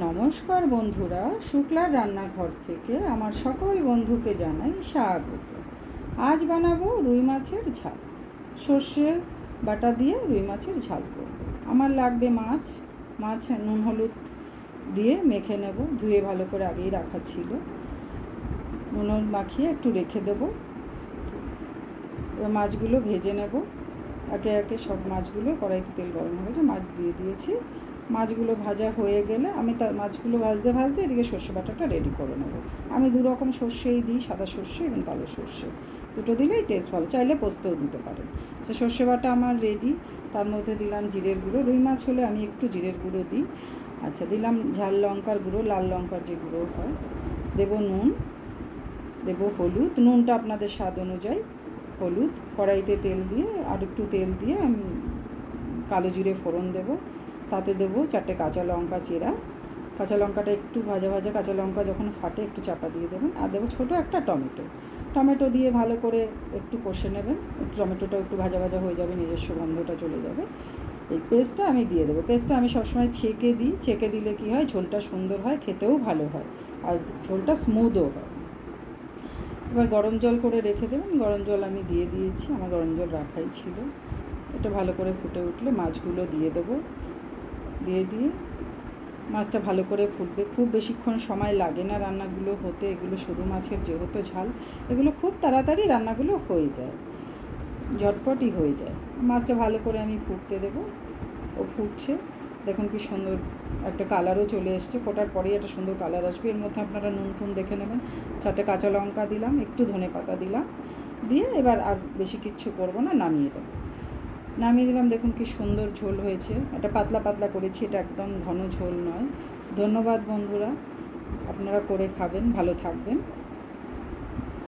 নমস্কার বন্ধুরা, শুক্লার রান্নাঘর থেকে আমার সকল বন্ধুকে জানাই স্বাগত। আজ বানাবো রুই মাছের ঝাল। সর্ষে বাটা দিয়ে রুই মাছের ঝাল করব। আমার লাগবে মাছ নুন হলুদ দিয়ে মেখে নেব। ধুয়ে ভালো করে আগেই রাখা ছিল, নুন মাখিয়ে একটু রেখে দেব। এবার মাছগুলো ভেজে নেব। একে একে সব মাছগুলো, কড়াইতে তেল গরম হয়েছে, মাছ দিয়ে দিয়েছি। মাছগুলো ভাজা হয়ে গেলে আমি মাছগুলো ভাজতে ভাজতে এদিকে সর্ষে বাটাটা রেডি করে নেব। আমি দু রকম সর্ষেই দিই, সাদা সর্ষে এবং কালো সর্ষে, দুটো দিলেই টেস্ট ভালো। চাইলে পোস্তও দিতে পারেন। আচ্ছা, সর্ষে বাটা আমার রেডি। তার মধ্যে দিলাম জিরের গুঁড়ো। রুই মাছ হলে আমি একটু জিরের গুঁড়ো দিই। আচ্ছা, দিলাম ঝাল লঙ্কার গুঁড়ো, লাল লঙ্কার যে গুঁড়ো হয়। দেব নুন, দেব হলুদ। নুনটা আপনাদের স্বাদ অনুযায়ী, হলুদ। কড়াইতে তেল দিয়ে, আর একটু তেল দিয়ে আমি কালো জিরে ফোড়ন দেব। তাতে দেবো 4টে কাঁচা লঙ্কা চেরা। কাঁচা লঙ্কাটা একটু ভাজা ভাজা, কাঁচা লঙ্কা যখন ফাটে একটু চাপা দিয়ে দেবেন। আর দেবো ছোটো একটা টমেটো দিয়ে ভালো করে একটু কষে নেবেন। টমেটোটাও একটু ভাজা ভাজা হয়ে যাবে, নিজস্ব গন্ধটা চলে যাবে। এই পেস্টটা আমি দিয়ে দেবো। পেস্টটা আমি সবসময় ছেঁকে দিই। ছেঁকে দিলে কী হয়, ঝোলটা সুন্দর হয়, খেতেও ভালো হয়, আর ঝোলটা স্মুথও হয়। এবার গরম জল করে রেখে দেবেন। গরম জল আমি দিয়ে দিয়েছি, আমার গরম জল রাখাই ছিল। এটা ভালো করে ফুটে উঠলে মাছগুলো দিয়ে দেবো। দিয়ে মাছটা ভালো করে ফুটবে। খুব বেশিক্ষণ সময় লাগে না রান্নাগুলো হতে। এগুলো শুধু মাছের যেহেতু ঝাল, এগুলো খুব তাড়াতাড়ি রান্নাগুলো হয়ে যায়, ঝটপটই হয়ে যায়। মাছটা ভালো করে আমি ফুটতে দেবো। ও ফুটছে, দেখুন কি সুন্দর একটা কালারও চলে এসছে। ফোটার পরেই একটা সুন্দর কালার আসবে। এর মধ্যে আপনারা নুন টুন দেখে নেবেন। 4টে কাঁচা লঙ্কা দিলাম, একটু ধনে পাতা দিলাম, দিয়ে এবার আর বেশি কিচ্ছু করবো না, নামিয়ে দিলাম। দেখুন কি সুন্দর ঝোল হয়েছে। এটা পাতলা পাতলা করেছি, এটা একদম ঘন ঝোল নয়। ধন্যবাদ বন্ধুরা, আপনারা করে খাবেন, ভালো থাকবেন।